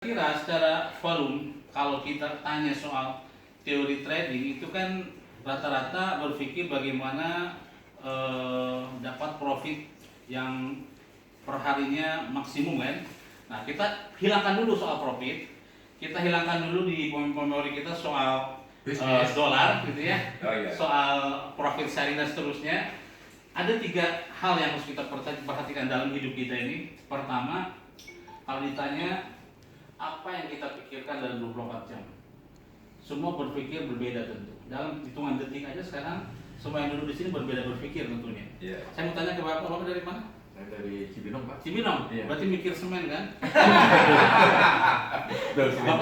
Kira secara volume kalau kita tanya soal teori trading itu kan rata-rata berpikir bagaimana dapat profit yang perharinya maksimum kan. Nah, kita hilangkan dulu soal profit, kita hilangkan dulu di memori kita soal dolar gitu ya, soal profit sharing dan seterusnya. Ada 3 hal yang harus kita perhatikan dalam hidup kita ini. Pertama, kalau ditanya apa yang kita pikirkan dalam 24 jam? Semua berpikir berbeda tentu. Dalam hitungan detik aja sekarang semua yang duduk di sini berbeda berpikir tentunya. Yeah. Saya mau tanya ke Bapak dari mana? Saya dari Cibinong, Pak. Cibinong? Iya. Berarti mikir semen kan? Dari Cibinong.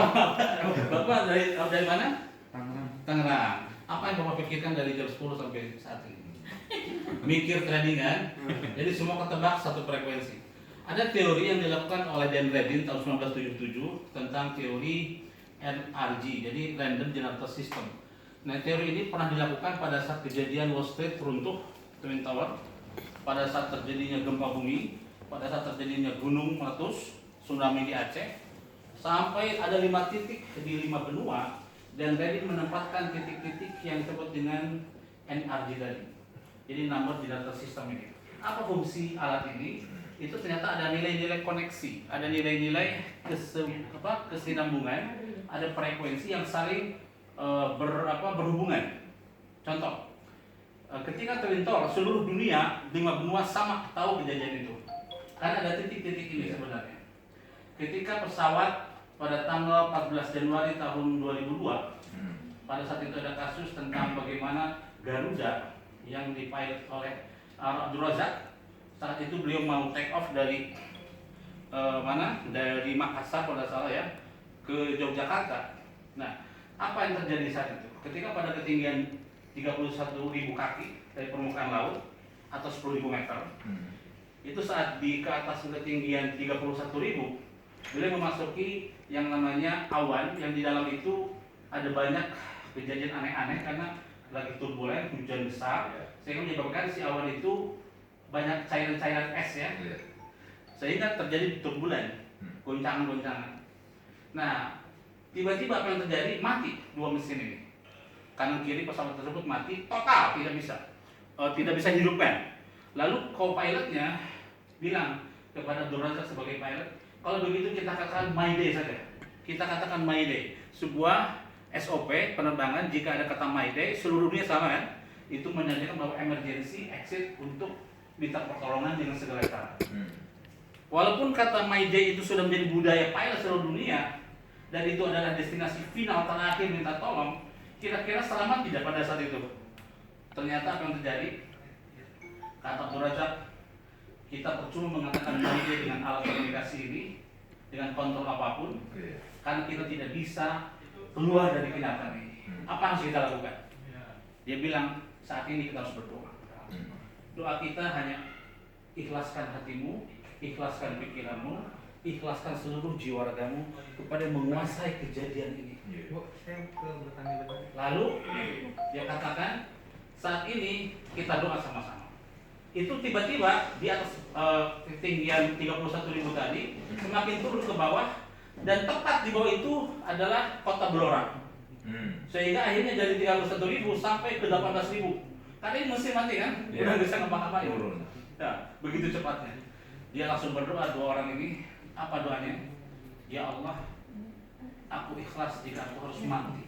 Bapak dari mana? Tangerang. Tangerang. Apa yang Bapak pikirkan dari jam 10 sampai saat ini? Mikir trading kan? Jadi semua ketebak satu frekuensi. Ada teori yang dilakukan oleh Dan Redin tahun 1977 tentang teori NRG, jadi Random Generator System. Nah, teori ini pernah dilakukan pada saat kejadian Wall Street runtuh, Twin Tower, pada saat terjadinya gempa bumi, pada saat terjadinya gunung meletus, tsunami di Aceh, sampai ada 5 titik di 5 benua, dan Redin menempatkan titik-titik yang disebut dengan NRG tadi. Jadi Number Generator System ini. Apa fungsi alat ini? Itu ternyata ada nilai-nilai koneksi, ada nilai-nilai kesinambungan, ada frekuensi yang saling berhubungan. Contoh, ketika Twin Tower seluruh dunia 5 benua sama tahu kejadian itu, karena ada titik-titik ini sebenarnya. Ketika pesawat pada tanggal 14 Januari tahun 2002, pada saat itu ada kasus tentang bagaimana Garuda yang dipilot oleh Abdul Razak. Saat itu beliau mau take off dari dari Makassar pada salah ya ke Yogyakarta. Nah, apa yang terjadi saat itu? Ketika pada ketinggian 31.000 kaki dari permukaan laut atau 10.000 meter, itu saat ke atas ketinggian 31.000, beliau memasuki yang namanya awan, yang di dalam itu ada banyak kejadian aneh-aneh karena lagi turbulen, hujan besar, sehingga menyebabkan si awan itu banyak cairan-cairan es ya, sehingga terjadi turbulen, goncangan-goncangan. Nah, tiba-tiba apa yang terjadi? Mati 2 mesin ini, kanan kiri pesawat tersebut mati total, tidak bisa hidupkan. Lalu co-pilotnya bilang kepada Abdul Razak sebagai pilot, kalau begitu kita katakan Mayday saja. Kita katakan Mayday, sebuah SOP penerbangan. Jika ada kata Mayday, seluruh dunia sama kan? Itu menandakan bahwa emergency exit untuk minta pertolongan dengan segala cara. Walaupun kata Mayday itu sudah menjadi budaya pilot seluruh dunia dan itu adalah destinasi final terakhir minta tolong, kira-kira selamat tidak pada saat itu? Ternyata apa yang terjadi? Kata Abdul Razak, kita percuma mengatakan Mayday dengan alat komunikasi ini, dengan kontrol apapun, karena kita tidak bisa keluar dari kenyataan ini. Apa harus kita lakukan? Dia bilang, saat ini kita harus berdoa. Doa kita hanya ikhlaskan hatimu, ikhlaskan pikiranmu, ikhlaskan seluruh jiwa ragamu kepada menguasai kejadian ini. Lalu dia katakan, saat ini kita doa sama-sama. Itu tiba-tiba di atas ketinggian 31.000 tadi semakin turun ke bawah, dan tepat di bawah itu adalah kota Blora. Sehingga akhirnya dari 31.000 sampai ke 18.000. Karena ini mesin mati kan, udah bisa ngapa-ngapain. Ya, begitu cepatnya. Dia langsung berdoa, 2 orang ini. Apa doanya? Ya Allah, aku ikhlas jika aku harus mati,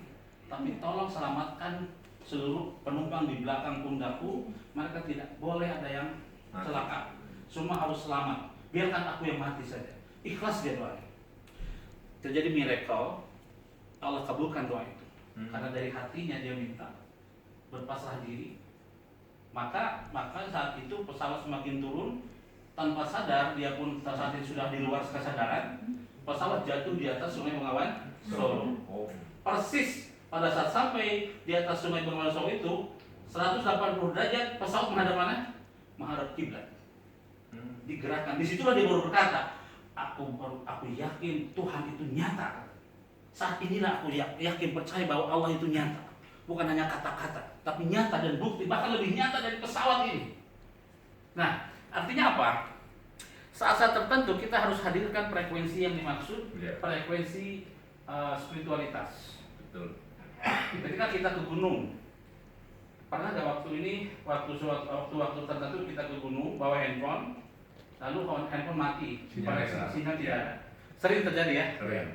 tapi tolong selamatkan seluruh penumpang di belakang pundakku. Mereka tidak boleh ada yang celaka, semua harus selamat. Biarkan aku yang mati saja. Ikhlas dia doanya. Terjadi miracle, Allah kabulkan doa itu. Karena dari hatinya dia minta, berpasrah diri. Maka saat itu pesawat semakin turun, tanpa sadar dia pun saat itu sudah di luar kesadaran, pesawat jatuh di atas Sungai Bengawan Solo. Persis pada saat sampai di atas Sungai Bengawan Solo itu 180 derajat pesawat menghadap mana? Menghadap kiblat. Digerakkan. Disitulah dia baru berkata, aku yakin Tuhan itu nyata. Saat inilah aku yakin percaya bahwa Allah itu nyata. Bukan hanya kata-kata, tapi nyata dan bukti, bahkan lebih nyata dari pesawat ini. Nah, artinya apa? saat-saat tertentu kita harus hadirkan frekuensi yang dimaksud, Iya. frekuensi spiritualitas. Betul. Ketika kita ke gunung, pernah nggak waktu ini, waktu tertentu kita ke gunung bawa handphone, lalu handphone mati, Sinyalnya sinyal tidak ada. Sering terjadi ya. Keren.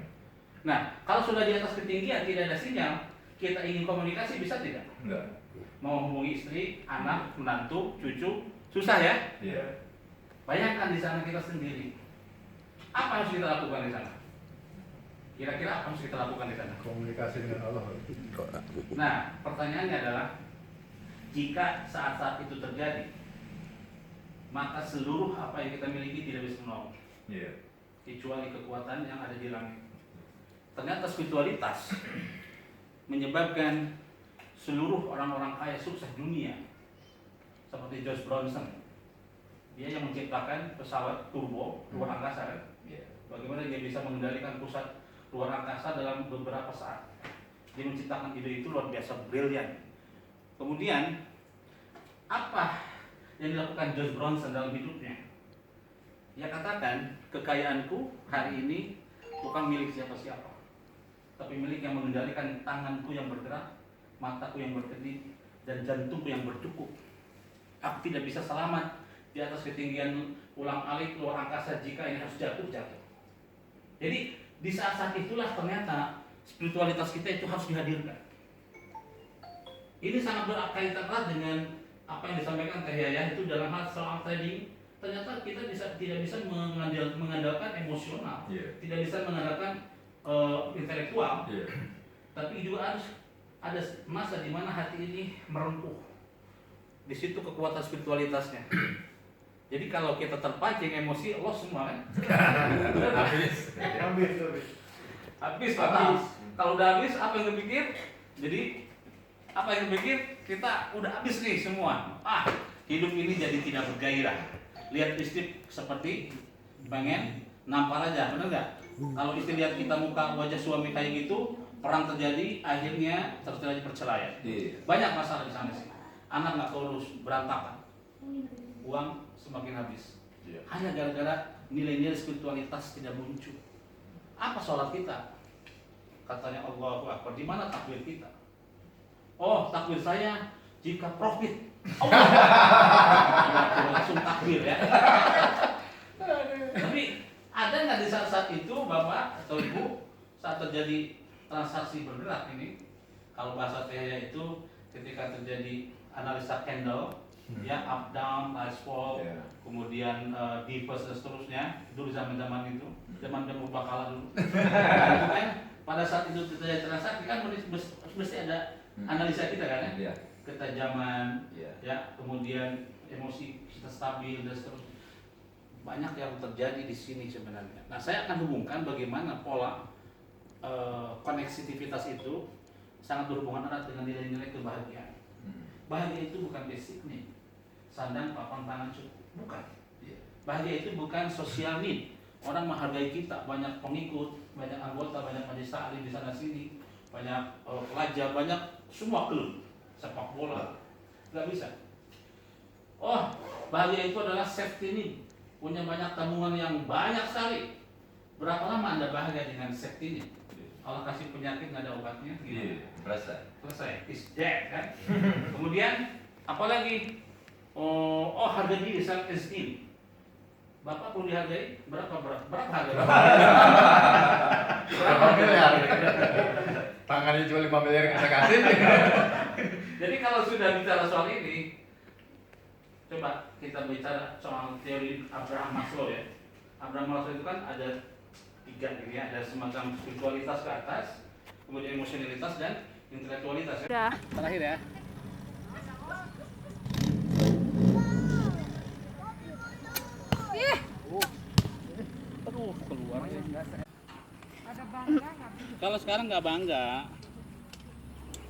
Nah, kalau sudah di atas ketinggian tidak ada sinyal, kita ingin komunikasi bisa tidak? Enggak. Mau hubungi istri, anak, menantu, cucu, susah ya? Iya. Bayangkan di sana kita sendiri. Apa yang harus kita lakukan di sana? Kira-kira apa yang harus kita lakukan di sana? Komunikasi dengan Allah. Nah, pertanyaannya adalah, jika saat-saat itu terjadi, maka seluruh apa yang kita miliki tidak bisa menolong, Iya. kecuali kekuatan yang ada di langit. Ternyata spiritualitas menyebabkan seluruh orang-orang kaya sukses dunia, seperti Josh Bronson, dia yang menciptakan pesawat turbo luar angkasa kan? Iya. Bagaimana dia bisa mengendalikan pusat luar angkasa dalam beberapa saat. Dia menciptakan ide itu luar biasa brilian. Kemudian apa yang dilakukan Josh Bronson dalam hidupnya? Dia katakan, kekayaanku hari ini bukan milik siapa-siapa, tapi milik yang mengendalikan tanganku yang bergerak, mataku yang berkedip, dan jantungku yang berdegup. Aku tidak bisa selamat di atas ketinggian ulang-alik luar angkasa jika ini harus jatuh. Jadi di saat-saat itulah ternyata spiritualitas kita itu harus dihadirkan. Ini sangat berkaitan erat dengan apa yang disampaikan Teh Yaya itu dalam hal soal trading. Ternyata kita tidak bisa mengandalkan emosional, Iya. tidak bisa mengandalkan intelektual, Iya. tapi juga harus ada masa di mana hati ini merempuh. Di situ kekuatan spiritualitasnya. Jadi kalau kita terpancing emosi, Allah semua kan? Habis. Habis total. Kalau udah habis, apa yang dipikir? Jadi apa yang dipikir? Kita udah habis nih semua. Hidup ini jadi tidak bergairah. Lihat istri seperti pengen nampar aja, benar nggak? Kalau istri lihat kita muka wajah suami kayak gitu, perang terjadi, akhirnya terjadi perceraian. Iya. Banyak masalah di sana sih. Anak nggak keurus, berantakan. Uang semakin habis. Iya. Hanya gara-gara nilai-nilai spiritualitas tidak muncul. Apa sholat kita? Katanya Allahu Akbar. Di mana takbir kita? Oh, takbir saya jika profit. Langsung takbir ya. Tapi ada nggak di saat-saat itu Bapak atau Ibu saat terjadi transaksi bergerak ini? Kalau bahasa saya itu ketika terjadi analisa candle, ya up down, rise fall, Yeah. kemudian reverse dan seterusnya. Dulu zaman itu, zaman Purbakala dulu. Itu kan pada saat itu terjadi transaksi kan mesti ada analisa kita kan ya, Iya. ketajaman, Iya. ya kemudian emosi kita stabil dan seterusnya. Banyak yang terjadi di sini sebenarnya. Nah, saya akan hubungkan bagaimana pola koneksitivitas itu sangat berhubungan erat dengan nilai-nilai kebahagiaan. Bahagia itu bukan basic nih, sandang, papan, pangan cukup, bukan. Iya. Bahagia itu bukan social need. Orang menghargai kita, banyak pengikut, banyak anggota, banyak majelis taklim di sana sini, banyak pelajar, banyak semua klub sepak bola, nggak bisa. Oh, bahagia itu adalah safety need, punya banyak tabungan yang banyak sekali. Berapa lama Anda bahagia dengan safety need? Kalau kasih penyakit nggak ada obatnya, Iya. gimana? Berasa. Selesai, is dead kan? Kemudian apalagi? Oh harga diri, self esteem. Bapak perlu dihargai berapa harga? Berapa miliar? Tangannya cuma 5 miliar yang saya kasih. Jadi kalau sudah bicara soal ini, coba kita bicara soal teori Abraham Maslow ya. Abraham Maslow itu kan ada 3 ini ya, ada semacam spiritualitas ke atas, kemudian emosionalitas dan intelektualitas ya. Udah. Terakhir ya. Ih, Aduh, keluar ya. ada bangga nggak? Kalau sekarang nggak bangga,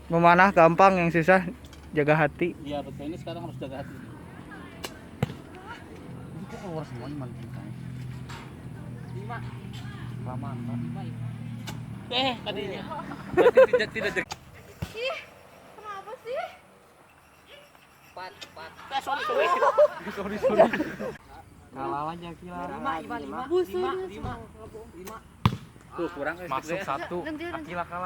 Memanah gampang, yang susah jaga hati. ya betul, ini sekarang harus jaga hati. Ini kok keluar semuanya mantan kita. 5. Kelamaan kan? 5 tadinya. Berarti tidak jaga. Ih, kenapa sih? Sorry. Kalah aja Akila. Busu. Tuh kurang Masuk satu. Akila kalah.